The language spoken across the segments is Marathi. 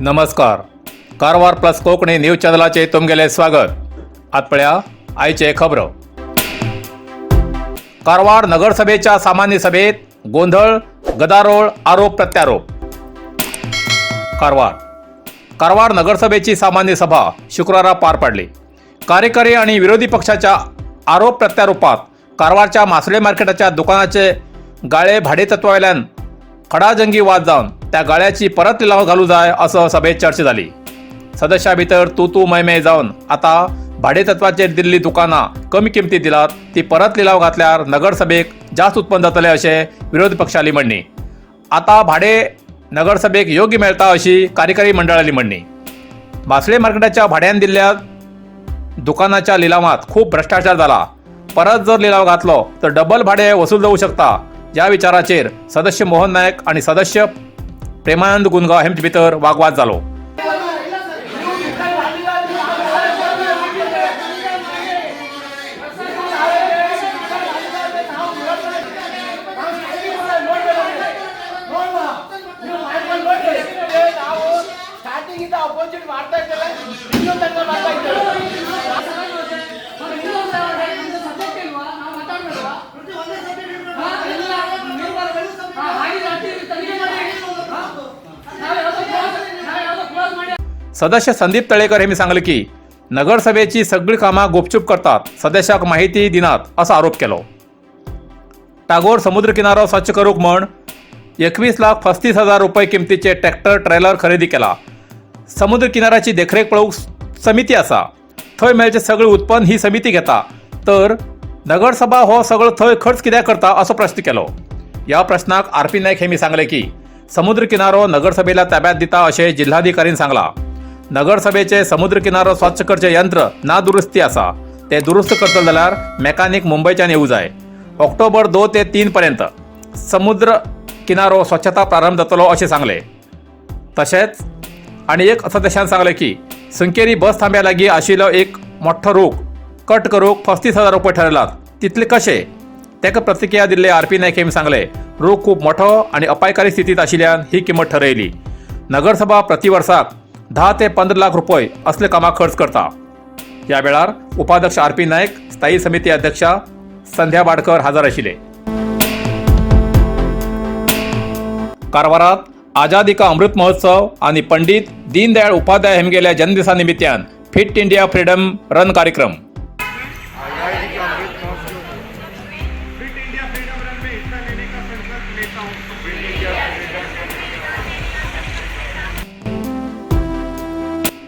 नमस्कार. कारवार प्लस कोंकणी न्यूज चॅनलाचे तुमगेले स्वागत. आतपळ्या आयचे खबर. कारवार नगरसभेच्या सामान्य सभेत गोंधळ, गदारोळ, आरोप प्रत्यारोप. कारवार नगरसभेची सामान्य सभा शुक्रवार पार पडली. कार्यकारी आणि विरोधी पक्षाच्या आरोप प्रत्यारोपात कारवारच्या मासळे मार्केटाच्या दुकानाचे गाळे भाडेतत्वावेल्यान खडाजंगी वाद जावन त्या गाळ्याची परत लिलाव घालू जाय असं सभेत चर्चा झाली. सदस्या भितर तू मैमे जावन आता भाडेतत्वाचेर दिल्ली दुकानां कमी किमतीत दिलात ती परत लिलाव घातल्यार नगरसभेक जास्त उत्पन्न जातले अशें विरोधी पक्षाली म्हणणी. आता भाडे नगरसभेक योग्य मेळटा अशी कार्यकारी मंडळाली म्हणणी. मासळे मार्केटाच्या भाड्यान दिल्ल्या दुकानाच्या लिलावात खूप भ्रष्टाचार जाला. परत जर लिलाव घातलो तर डबल भाडे वसूल जाऊ शकता. या विचाराचेर सदस्य मोहन नायक आणि सदस्य प्रेमानंद गुनगाव हेंचे भितर वागवाद जालो. सदस्य संदीप तळेकर यांनी सांगले की नगरसभेची सगळी कामां गुपचूप करतात, सदस्याक माहिती दिनात असा आरोप केलो. टागोर समुद्र किनारो स्वच्छ करूक म्हण 21,35,000 रुपये किमतीचे ट्रॅक्टर ट्रेलर खरेदी केला. समुद्र किनाऱ्याची देखरेख पळोवंक समिती आसा, थंय मेळचे सगळे उत्पन्न ही समिती घेता, तर नगरसभा हो सगळो थंय खर्च कित्याक करता असो प्रश्न केलो. या प्रश्नाक आर.पी. नायक हेमी सांगले की समुद्र किनारो नगरसभेला ताब्यात दिता अशें जिल्हाधिकारीन सांगला. नगरसभेचे समुद्र किनारो स्वच्छ करचे यंत्र नादुरुस्ती आसा, ते दुरुस्त करतले जाल्यार मेकॅनिक मुंबयच्यान येवूं जाय. ऑक्टोबर 2 ते 3 पर्यंत समुद्र किनारो स्वच्छता प्रारंभ जातलो अशें सांगले. तशेंच आनी एक सदस्यान सांगले की संकेरी बस थांब्या लागीं आशिल्लो एक मोठो रूख कट करूंक 35,000 रुपये ठरयलात, तितले कशे? तेका प्रतिक्रिया दिल्ले आर.पी. नायक हेमी सांगले रूख खूब मोठो आनी अपायकारी स्थितीत आशिल्ल्यान ही किंमत ठरयली. नगरसभा प्रतिवर्साक 10 ते 15 लाख रुपये असले कामाक खर्च करता. ह्या वेळार उपाध्यक्ष आर.पी. नायक, स्थायी समिती अध्यक्षा संध्या बाडकर हाजर आशिल्ले. कारवारात आझादी का अमृत महोत्सव आणि पंडित दीनदयाळ उपाध्याय हेमगेल्या जन्मदिसा निमित्यान फिट इंडिया फ्रीडम रन कार्यक्रम.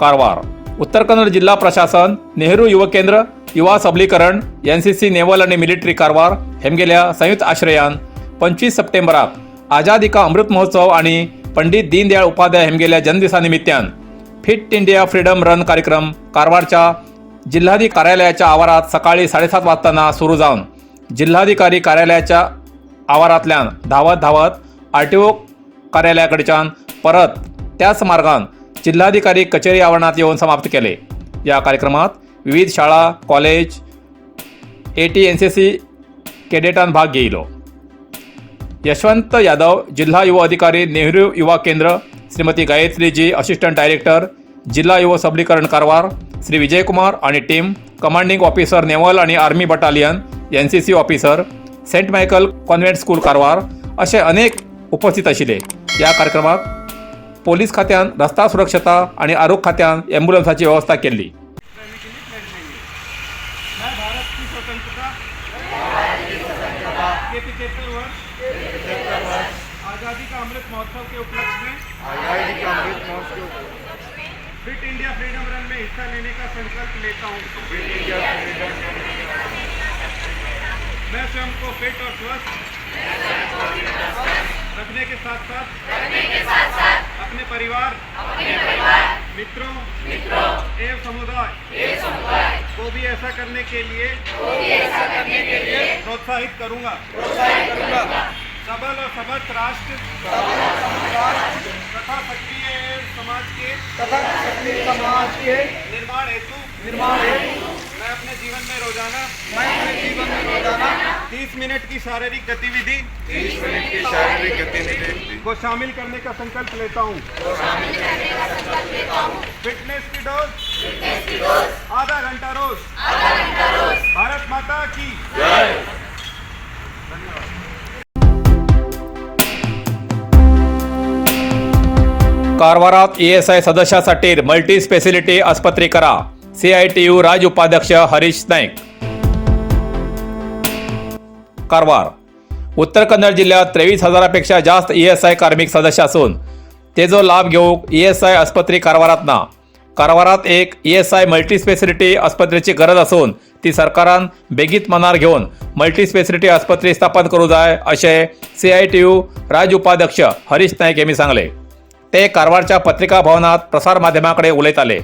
कारवार उत्तर कन्नड जिल्हा प्रशासन, नेहरू युवक केंद्र, युवा सबलीकरण, एनसीसी नेवल आणि मिलिटरी कारवार हेमगेल्या संयुक्त आश्रयान 25 सप्टेंबराक आझादी का अमृत महोत्सव आणि पंडित दीनदयाळ उपाध्याय हेमगेल्या जन्मदिसा निमित्यान फिट इंडिया फ्रीडम रन कार्यक्रम कारवारच्या जिल्हाधिकारी कार्यालयाच्या आवारात सकाळी 7:30 वाजताना सुरू जावन जिल्हाधिकारी कार्यालयाच्या आवारांतल्यान धावत आरटीओ कार्यालयाकडच्यान परत त्याच मार्गान जिल्हाधिकारी कचेरी आवारात येऊन समाप्त केले. या कार्यक्रमात विविध शाळा, कॉलेज, एनसीसी कॅडेटांन भाग घेयलो. यशवंत यादव, जिल्हा युवा अधिकारी, नेहरू युवा केंद्र, श्रीमती गायत्री जी, असिस्टंट डायरेक्टर, जिल्हा युवा सबलीकरण कारवार, श्री विजयकुमार आणि टीम, कमांडिंग ऑफिसर नेवल आणि army battalion, NCC officer, Saint Michael convent school Karwar असे अनेक उपस्थित आशिल्ले. या कार्यक्रमात पोलीस खात्यान रस्ता सुरक्षता आणि आरोग्य खात्यान एम्ब्युलन्साची व्यवस्था केली. आज़ादी का अमृत महोत्सव के उपलक्ष्य में फिट इंडिया फ्रीडम रन में हिस्सा लेने का संकल्प लेता हूँ. मैं स्वयं को फिट और स्वस्थ रखने के साथ साथ अपने परिवार, मित्रों एवं समुदाय को भी ऐसा करने के लिए प्रोत्साहित करूँगा. सबल और समर्थ राष्ट्र तथा सक्रिय समाज के निर्माण हेतु मैं अपने जीवन में रोजाना 30 मिनट की शारीरिक गतिविधि को शामिल करने का संकल्प लेता हूँ। फिटनेस की डोज आधा घंटा रोज। भारत माता की जय। कारवारात ESI सदस्यासाठी मल्टी स्पेशलिटी आस्पत्री करा। CITU राज्य उपाध्यक्ष हरीश नाईक। कारवार उत्तर कन्नड जिल्ह्यात 23,000पेक्षा जास्त ESI कार्मिक सदस्य असून तेजो लाभ घेऊक ESI आस्पत्री कारवारात ना। कारवारात एक ESI मल्टी स्पेशलिटी आस्पत्रेची गरज असून ती सरकारान बेगीत मनार घेऊन मल्टी स्पेशलिटी आस्पत्री स्थापन करू जाय असे CITU राज्य उपाध्यक्ष हरीश नाईक यांनी सांगले। ते कारवारच्या पत्रिका भवनात प्रसार माध्यमांकडे उलयताले।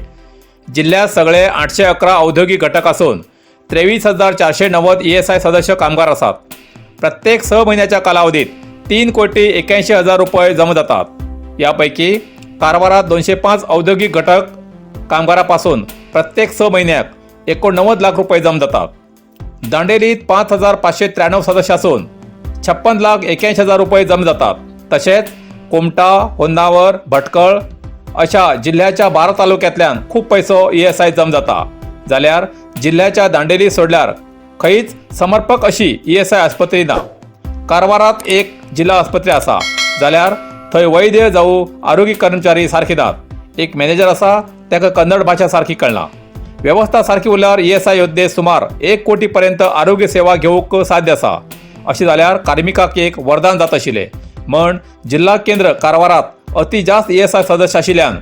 जिल्ह्यात सगळे 811 औद्योगिक घटक असून 23,490 ESI सदस्य कामगार असतात। प्रत्येक 6 महिन्याच्या कालावधीत 3,81,00,000 रुपये जमा जातात। यापैकी कारवारात 205 औद्योगिक घटक कामगारापासून प्रत्येक 6 महिन्याक 89 लाख रुपये जमा जातात। दांडेलीत 5,593 सदस्य असून 56,81,000 रुपये जमा जातात। तसेच कोमटा, होन्नावर, भटकळ अशा जिल्ह्याच्या 12 तालुक्यातल्यान खूप पैसो ESI जमा जाता। जाल्यार जिल्ह्याच्या दांडेली सोडल्यार खंयच समर्पक अशी ESI आस्पत्री ना। कारवारात एक जिल्हा आस्पत्री असा जाल्यार थंय वैद्य जावं आरोग्य कर्मचारी सारखे नात। एक मॅनेजर असा ताका कन्नड भाषा सारखी कळना। व्यवस्था सारखी उरल्यार ESI योद्धे सुमार 1 कोटी पर्यंत आरोग्य सेवा घेवूंक साध्य असा। अशी जाल्यार कार्मिकाक एक वरदान जात आशिल्ले म्हण जिल्हा केंद्र कारवारात अति जास्त ESI सदस्य आशिल्ल्यान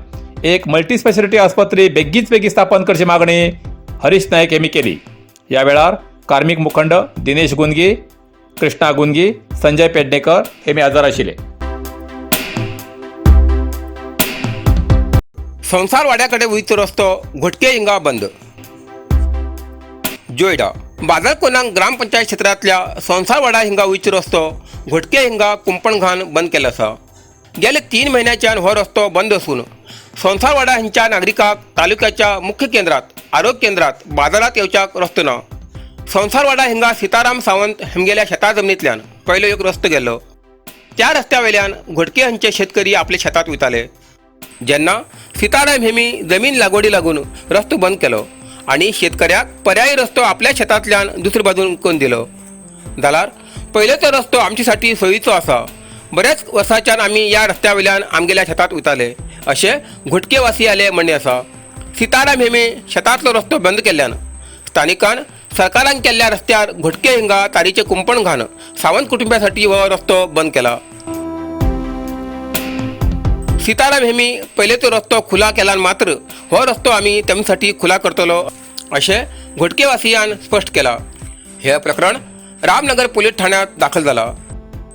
एक मल्टी स्पेशलिटी आस्पत्री बेगीन स्थापन करची मागणी हरीश नाईक यांनी केली। या वेळार कार्मिक मुखंड दिनेश गुंदगी, कृष्णा गुंदगी, संजय पेडणेकर हे हजर आशिल्ले। संसार वाड्याकडे वयचो रस्तो घोटके हिंगा बंद। जोयडा बाजार कोणांक ग्रामपंचायत क्षेत्रातल्या संसार वाडा हिंगा वयचो रस्तो घोटके हिंगा कुंपण घान बंद केला असा। गेले 3 महिन्याच्यान हो रस्तो बंद असून संसार वाडा हिंच्या नागरिकांक तालुक्याच्या मुख्य केंद्रात, आरोग्य केंद्रात, बाजारात येवच्याक रस्तो ना। संसार वाडा हिंगा सीताराम सावंत हेमगेल्या शेता जमनींतल्यान पयलो एक रस्तो गेल्लो। त्या रस्त्या वयल्यान घोटके हांचे शेतकरी आपले शेतात वयताले। जेन्ना सीताराम हेमी जमीन लागवडी लागून रस्तो बंद केलो आणि शेतकऱ्याक पर्यायी रस्तो आपल्या शेतांतल्यान दुसरे बाजून करून दिलो जाल्यार पयलेचो रस्तो आमच्यासाठी सोयीचो आसा। बऱ्याच वर्सांच्यान आमी या रस्त्या वयल्यान आमगेल्या शेतात वयताले अशें घोटके वासियाले म्हणणे आसा। सीताराम हेमी शेतांतलो रस्तो बंद केल्ल्यान स्थानिकान सरकारान केल्ल्या रस्त्यार घोटके हिंगा तारीचे कुंपण घान सावंत कुटुंबासाठी हो रस्तो बंद केला। सीताराम हेमी पयलेचो रस्तो खुला केल्यान मात्र हो रस्तो आमी तेमसाठी खुला करतलो अशें घोटके वासियान स्पश्ट केला। हे प्रकरण रामनगर पोलीस ठाण्यात दाखल झाला।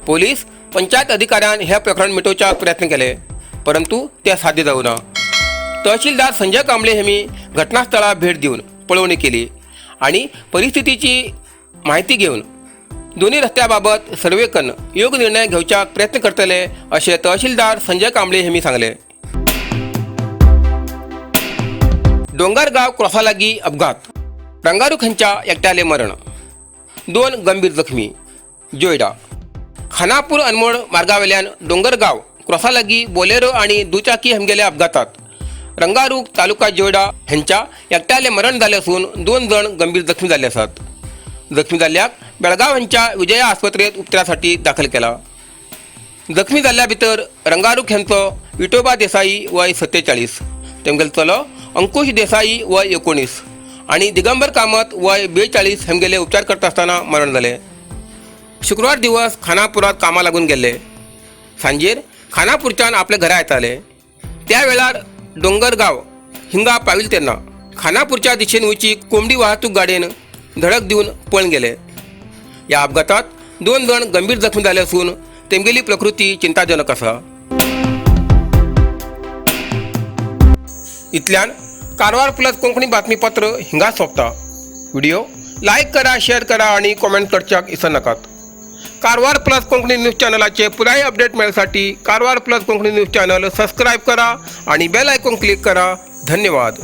पोलीस पंचायत अधिकाऱ्यान हे प्रकरण मिटोवचा प्रयत्न केले परंतु ते साध्य जावं ना। तहसीलदार संजय कांबळे हेमी घटनास्थळार भेट दिवन पळवणी केली आणि परिस्थितीची माहिती घेऊन दोन्ही रस्त्याबाबत सर्वे करून योग्य निर्णय घेवचा प्रयत्न करतले असे तहसीलदार संजय कांबळे हेमी सांगले। डोंगरगाव क्रॉसा लागी अपघात, रंगारूख हांच्या एकट्याले मरण, 2 गंभीर जखमी। जोयडा खानापूर अनमोड मार्गावेल्यान डोंगरगाव क्रॉसा लागी बोलेरो आणि दुचाकी हेमगेल्या अपघातात रंगारूख तालुका जोयडा हांच्या एकट्याले मरण झाले असून 2 जण गंभीर जखमी झाले असतात। जखमी जाल्ल्याक बेळगाव हांच्या विजया आस्पत्रेत उपचारासाठी दाखल केला। जखमी जाल्ल्या भितर रंगारूख हांचो विठोबा देसाई वय 47, तेमगेलो चलो अंकुश देसाई वय 19 आणि दिगंबर कामत वय 42 हेमगेले उपचार करता आसतना मरण जाले। शुक्रवार दिवस खानापुरात कामा लागून गेले। सांजेर खानापूरच्यान आपल्या घरा येताले त्या वेळार डोंगरगाव हिंगा पाविल तेन्ना खानापूरच्या दिशेन वयची कोंबडी वाहतूक गाडयेन धडक दिवन पळून गेले। या अपघातात 2 जण गंभीर जखमी झाले असून तेमगेली प्रकृती चिंताजनक आसा। इतल्यान कारवार प्लस कोंकणी बातमीपत्र हिंगा सोंपता। व्हिडिओ लाईक करा, शेअर करा आणि कमेंट करच्याक विसरू नकात। कारवार प्लस कोंकणी न्यूज चॅनलाचे पुराय अपडेट मिळण्यासाठी Karwar plus Konkani news channel subscribe करा आणि बेल आयकॉन क्लिक करा। धन्यवाद।